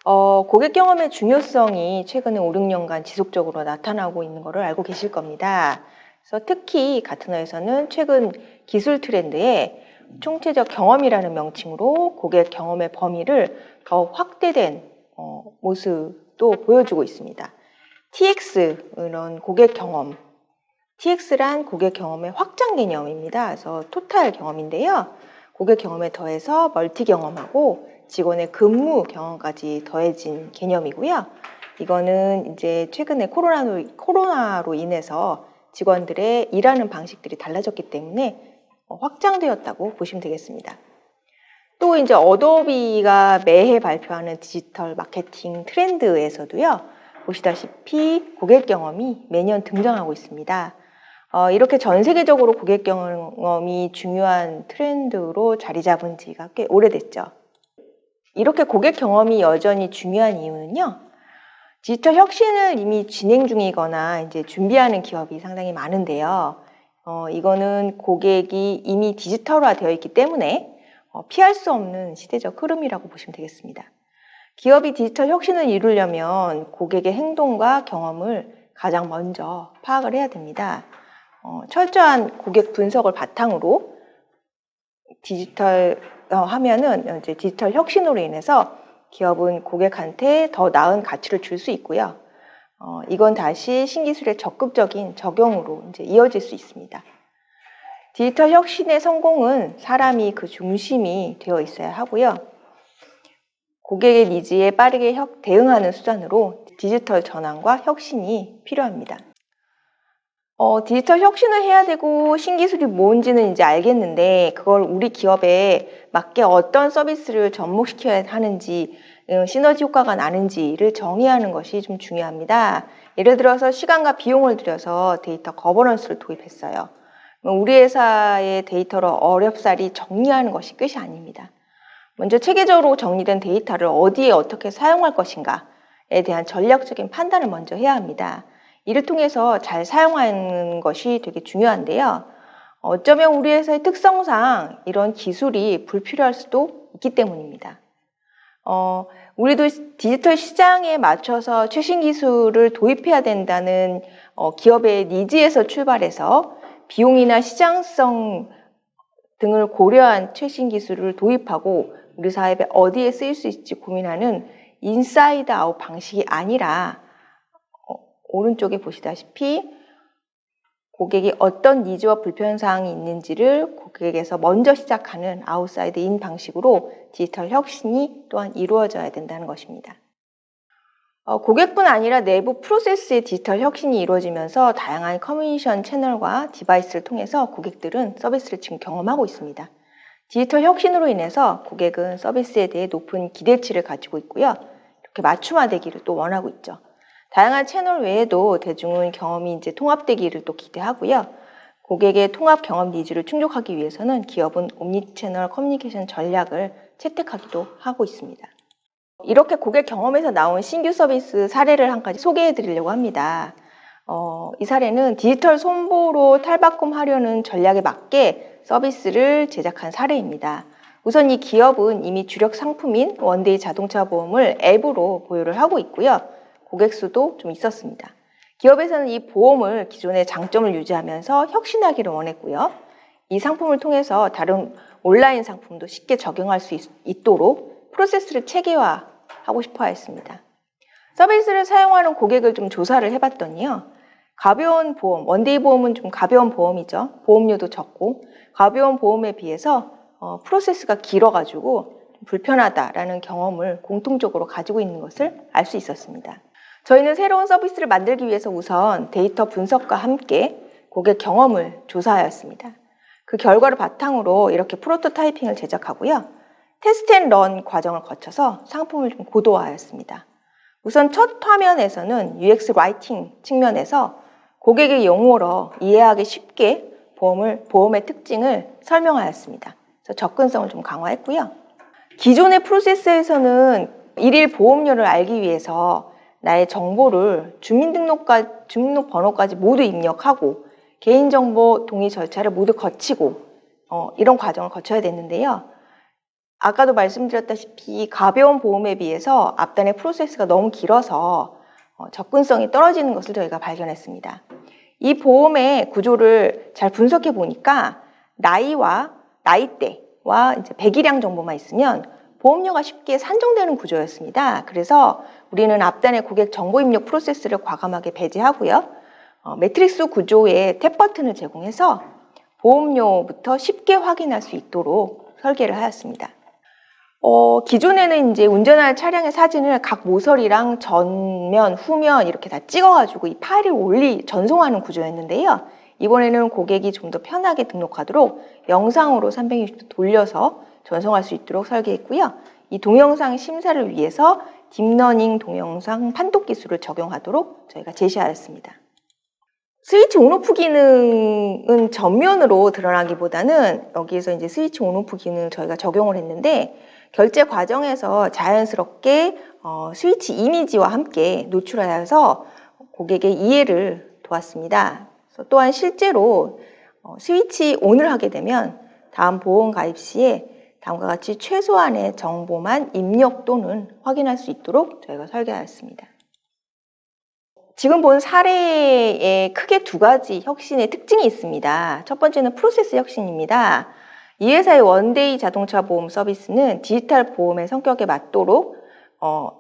고객 경험의 중요성이 최근에 5, 6년간 지속적으로 나타나고 있는 것을 알고 계실 겁니다. 그래서 특히 가트너에서는 최근 기술 트렌드에 총체적 경험이라는 명칭으로 고객 경험의 범위를 더 확대된 모습도 보여주고 있습니다. TX, 이런 고객 경험. TX란 고객 경험의 확장 개념입니다. 그래서 토탈 경험인데요. 고객 경험에 더해서 멀티 경험하고 직원의 근무 경험까지 더해진 개념이고요. 이거는 이제 최근에 코로나로 인해서 직원들의 일하는 방식들이 달라졌기 때문에 확장되었다고 보시면 되겠습니다. 또 이제 어도비가 매해 발표하는 디지털 마케팅 트렌드에서도요, 보시다시피 고객 경험이 매년 등장하고 있습니다. 이렇게 전 세계적으로 고객 경험이 중요한 트렌드로 자리 잡은 지가 꽤 오래됐죠. 이렇게 고객 경험이 여전히 중요한 이유는요, 디지털 혁신을 이미 진행 중이거나 이제 준비하는 기업이 상당히 많은데요. 이거는 고객이 이미 디지털화 되어 있기 때문에 피할 수 없는 시대적 흐름이라고 보시면 되겠습니다. 기업이 디지털 혁신을 이루려면 고객의 행동과 경험을 가장 먼저 파악을 해야 됩니다. 철저한 고객 분석을 바탕으로 디지털 하면은 이제 디지털 혁신으로 인해서 기업은 고객한테 더 나은 가치를 줄 수 있고요. 이건 다시 신기술의 적극적인 적용으로 이제 이어질 수 있습니다. 디지털 혁신의 성공은 사람이 그 중심이 되어 있어야 하고요. 고객의 니즈에 빠르게 대응하는 수단으로 디지털 전환과 혁신이 필요합니다. 디지털 혁신을 해야 되고 신기술이 뭔지는 이제 알겠는데 그걸 우리 기업에 맞게 어떤 서비스를 접목시켜야 하는지, 시너지 효과가 나는지를 정의하는 것이 좀 중요합니다. 예를 들어서 시간과 비용을 들여서 데이터 거버넌스를 도입했어요. 우리 회사의 데이터를 어렵사리 정리하는 것이 끝이 아닙니다. 먼저 체계적으로 정리된 데이터를 어디에 어떻게 사용할 것인가에 대한 전략적인 판단을 먼저 해야 합니다. 이를 통해서 잘 사용하는 것이 되게 중요한데요. 어쩌면 우리 회사의 특성상 이런 기술이 불필요할 수도 있기 때문입니다. 우리도 디지털 시장에 맞춰서 최신 기술을 도입해야 된다는 기업의 니즈에서 출발해서 비용이나 시장성 등을 고려한 최신 기술을 도입하고 우리 사업에 어디에 쓰일 수 있을지 고민하는 인사이드 아웃 방식이 아니라 오른쪽에 보시다시피 고객이 어떤 니즈와 불편사항이 있는지를 고객에서 먼저 시작하는 아웃사이드 인 방식으로 디지털 혁신이 또한 이루어져야 된다는 것입니다. 고객뿐 아니라 내부 프로세스의 디지털 혁신이 이루어지면서 다양한 커뮤니케이션 채널과 디바이스를 통해서 고객들은 서비스를 지금 경험하고 있습니다. 디지털 혁신으로 인해서 고객은 서비스에 대해 높은 기대치를 가지고 있고요. 이렇게 맞춤화되기를 또 원하고 있죠. 다양한 채널 외에도 대중은 경험이 이제 통합되기를 또 기대하고요. 고객의 통합 경험 니즈를 충족하기 위해서는 기업은 옴니채널 커뮤니케이션 전략을 채택하기도 하고 있습니다. 이렇게 고객 경험에서 나온 신규 서비스 사례를 한 가지 소개해 드리려고 합니다. 이 사례는 디지털 손보로 탈바꿈하려는 전략에 맞게 서비스를 제작한 사례입니다. 우선 이 기업은 이미 주력 상품인 원데이 자동차 보험을 앱으로 보유를 하고 있고요. 고객 수도 좀 있었습니다. 기업에서는 이 보험을 기존의 장점을 유지하면서 혁신하기를 원했고요. 이 상품을 통해서 다른 온라인 상품도 쉽게 적용할 수 있도록 프로세스를 체계화하고 싶어 했습니다. 서비스를 사용하는 고객을 좀 조사를 해봤더니요. 가벼운 보험, 원데이 보험은 좀 가벼운 보험이죠. 보험료도 적고 가벼운 보험에 비해서 프로세스가 길어가지고 불편하다라는 경험을 공통적으로 가지고 있는 것을 알 수 있었습니다. 저희는 새로운 서비스를 만들기 위해서 우선 데이터 분석과 함께 고객 경험을 조사하였습니다. 그 결과를 바탕으로 이렇게 프로토타이핑을 제작하고요. 테스트 앤 런 과정을 거쳐서 상품을 좀 고도화하였습니다. 우선 첫 화면에서는 UX 라이팅 측면에서 고객의 용어로 이해하기 쉽게 보험의 특징을 설명하였습니다. 그래서 접근성을 좀 강화했고요. 기존의 프로세스에서는 일일 보험료를 알기 위해서 나의 정보를 주민등록번호까지 모두 입력하고 개인정보 동의 절차를 모두 거치고 이런 과정을 거쳐야 됐는데요. 아까도 말씀드렸다시피 가벼운 보험에 비해서 앞단의 프로세스가 너무 길어서 접근성이 떨어지는 것을 저희가 발견했습니다. 이 보험의 구조를 잘 분석해 보니까 나이대와 이제 배기량 정보만 있으면 보험료가 쉽게 산정되는 구조였습니다. 그래서 우리는 앞단의 고객 정보 입력 프로세스를 과감하게 배제하고요. 매트릭스 구조의 탭 버튼을 제공해서 보험료부터 쉽게 확인할 수 있도록 설계를 하였습니다. 기존에는 이제 운전할 차량의 사진을 각 모서리랑 전면, 후면 이렇게 다 찍어가지고 이 파일을 전송하는 구조였는데요. 이번에는 고객이 좀 더 편하게 등록하도록 영상으로 360도 돌려서 전송할 수 있도록 설계했고요. 이 동영상 심사를 위해서 딥러닝 동영상 판독 기술을 적용하도록 저희가 제시하였습니다. 스위치 온오프 기능은 전면으로 드러나기보다는 여기에서 이제 스위치 온오프 기능을 저희가 적용을 했는데 결제 과정에서 자연스럽게 스위치 이미지와 함께 노출하여서 고객의 이해를 도왔습니다. 또한 실제로 스위치 ON을 하게 되면 다음 보험 가입 시에 다음과 같이 최소한의 정보만 입력 또는 확인할 수 있도록 저희가 설계하였습니다. 지금 본 사례에 크게 두 가지 혁신의 특징이 있습니다. 첫 번째는 프로세스 혁신입니다. 이 회사의 원데이 자동차 보험 서비스는 디지털 보험의 성격에 맞도록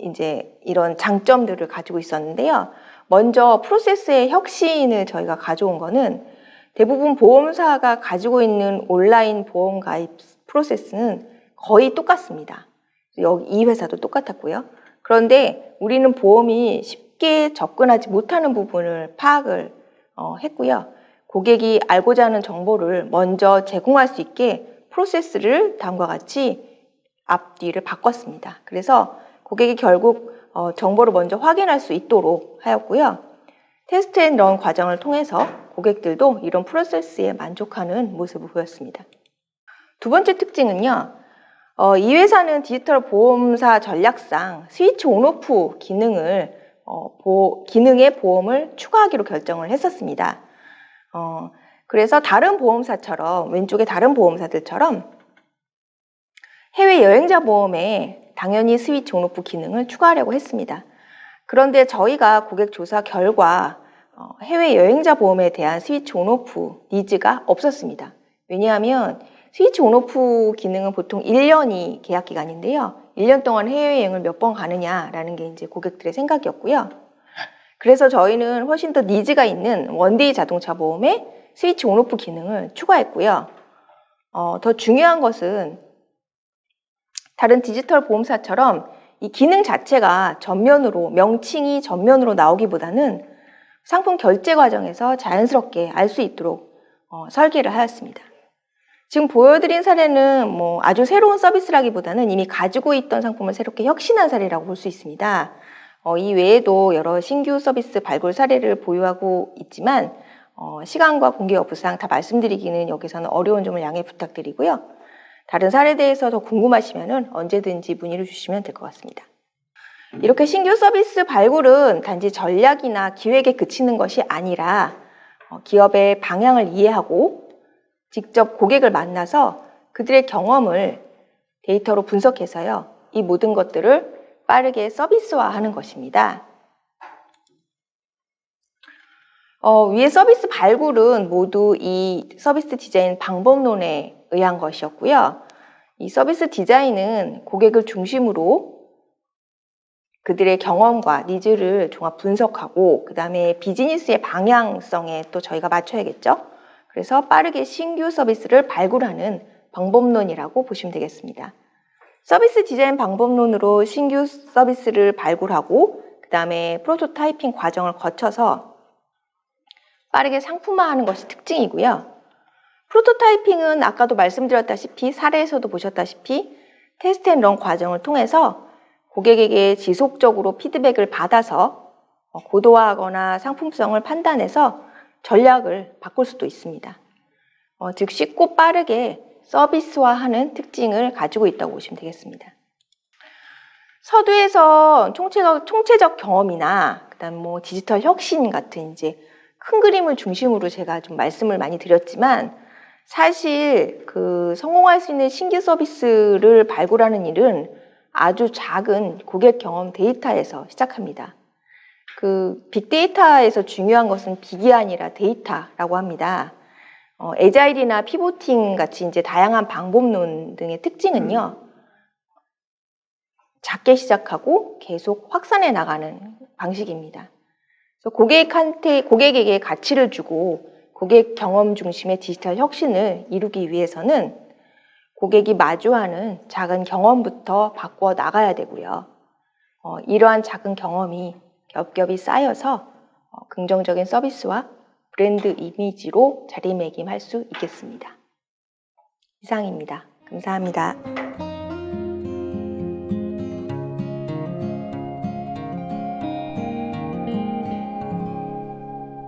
이제 이런 장점들을 가지고 있었는데요. 먼저 프로세스의 혁신을 저희가 가져온 거는 대부분 보험사가 가지고 있는 온라인 보험 가입 프로세스는 거의 똑같습니다. 이 회사도 똑같았고요. 그런데 우리는 보험이 쉽게 접근하지 못하는 부분을 파악을 했고요. 고객이 알고자 하는 정보를 먼저 제공할 수 있게 프로세스를 다음과 같이 앞뒤를 바꿨습니다. 그래서 고객이 결국 정보를 먼저 확인할 수 있도록 하였고요. 테스트 앤 런 과정을 통해서 고객들도 이런 프로세스에 만족하는 모습을 보였습니다. 두 번째 특징은요. 이 회사는 디지털 보험사 전략상 스위치 온오프 기능의 보험을 추가하기로 결정을 했었습니다. 그래서 다른 보험사처럼 왼쪽에 다른 보험사들처럼 해외 여행자 보험에 당연히 스위치 온오프 기능을 추가하려고 했습니다. 그런데 저희가 고객 조사 결과 해외 여행자 보험에 대한 스위치 온오프 니즈가 없었습니다. 왜냐하면 스위치 온오프 기능은 보통 1년이 계약 기간인데요. 1년 동안 해외여행을 몇 번 가느냐라는 게 이제 고객들의 생각이었고요. 그래서 저희는 훨씬 더 니즈가 있는 원데이 자동차 보험에 스위치 온오프 기능을 추가했고요. 더 중요한 것은 다른 디지털 보험사처럼 이 기능 자체가 명칭이 전면으로 나오기보다는 상품 결제 과정에서 자연스럽게 알 수 있도록 설계를 하였습니다. 지금 보여드린 사례는 아주 새로운 서비스라기보다는 이미 가지고 있던 상품을 새롭게 혁신한 사례라고 볼 수 있습니다. 이 외에도 여러 신규 서비스 발굴 사례를 보유하고 있지만 시간과 공개 여부상 다 말씀드리기는 여기서는 어려운 점을 양해 부탁드리고요. 다른 사례에 대해서 더 궁금하시면 언제든지 문의를 주시면 될 것 같습니다. 이렇게 신규 서비스 발굴은 단지 전략이나 기획에 그치는 것이 아니라 기업의 방향을 이해하고 직접 고객을 만나서 그들의 경험을 데이터로 분석해서요. 이 모든 것들을 빠르게 서비스화하는 것입니다. 위의 서비스 발굴은 모두 이 서비스 디자인 방법론에 의한 것이었고요. 이 서비스 디자인은 고객을 중심으로 그들의 경험과 니즈를 종합 분석하고 그 다음에 비즈니스의 방향성에 또 저희가 맞춰야겠죠. 그래서 빠르게 신규 서비스를 발굴하는 방법론이라고 보시면 되겠습니다. 서비스 디자인 방법론으로 신규 서비스를 발굴하고 그 다음에 프로토타이핑 과정을 거쳐서 빠르게 상품화하는 것이 특징이고요. 프로토타이핑은 아까도 말씀드렸다시피 사례에서도 보셨다시피 테스트 앤 런 과정을 통해서 고객에게 지속적으로 피드백을 받아서 고도화하거나 상품성을 판단해서 전략을 바꿀 수도 있습니다. 즉 쉽고 빠르게 서비스화하는 특징을 가지고 있다고 보시면 되겠습니다. 서두에서 총체적 경험이나 그다음 디지털 혁신 같은 이제 큰 그림을 중심으로 제가 좀 말씀을 많이 드렸지만 사실 성공할 수 있는 신규 서비스를 발굴하는 일은 아주 작은 고객 경험 데이터에서 시작합니다. 빅데이터에서 중요한 것은 빅이 아니라 데이터라고 합니다. 애자일이나 피보팅 같이 이제 다양한 방법론 등의 특징은요, 작게 시작하고 계속 확산해 나가는 방식입니다. 그래서 고객에게 가치를 주고 고객 경험 중심의 디지털 혁신을 이루기 위해서는 고객이 마주하는 작은 경험부터 바꿔 나가야 되고요. 이러한 작은 경험이 겹겹이 쌓여서 긍정적인 서비스와 브랜드 이미지로 자리매김할 수 있겠습니다. 이상입니다. 감사합니다.